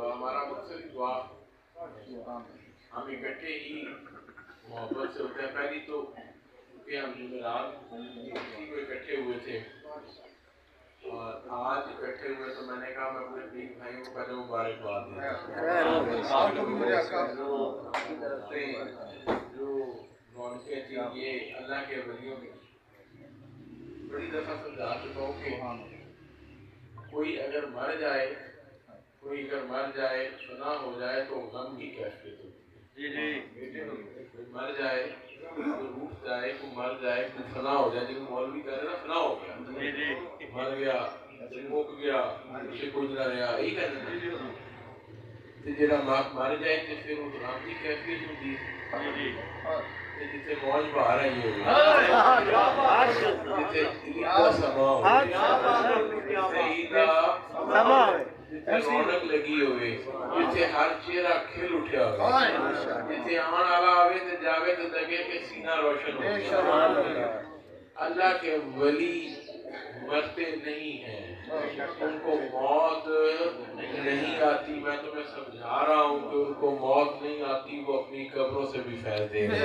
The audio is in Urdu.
دعا ہمارا مقصد دعا ہم اکٹھے ہی محبت سے ہوتے ہیں. پہلی تو کہ ہم جمعرات اسی کو اکٹھے ہوئے تھے اور آج اکٹھے ہوئے تو میں نے کہا میں اپنے تین بھائیوں کو پہلے مبارکباد جو رونقیں تھیں یہ اللہ کے ولیوں میں بڑی دفعہ سمجھا چکا ہوں کہ کوئی اگر مر جائے فنا ہو جائے تو غم کی کیفیت ہوتی ہے. کوئی مر جائے کوئی روٹ جائے کوئی مر جائے کوئی فنا ہو جائے جن مولوی کہہ رہے نا فنا ہو گیا مر گیا مک گیا اسے کچھ نہ رہا یہی کہتے ہیں تے جڑا مر جائے تے پھر وہ غم کی کیفیت ہوتی ہے جیسے موج باہر آئی ہوئی جیسے عید کا سما ہو جیسے رونق لگی ہوئے جیسے ہر چہرہ کھل اٹھیا ہوئے جیسے آن والا آوے تے جاوے تو لگے کہ سینہ روشن ہو. اللہ کے ولی مرتے نہیں ہیں ان کو موت نہیں آتی. میں تمہیں سمجھا رہا ہوں کہ ان کو موت نہیں آتی وہ اپنی قبروں سے بھی پھیلتے ہیں.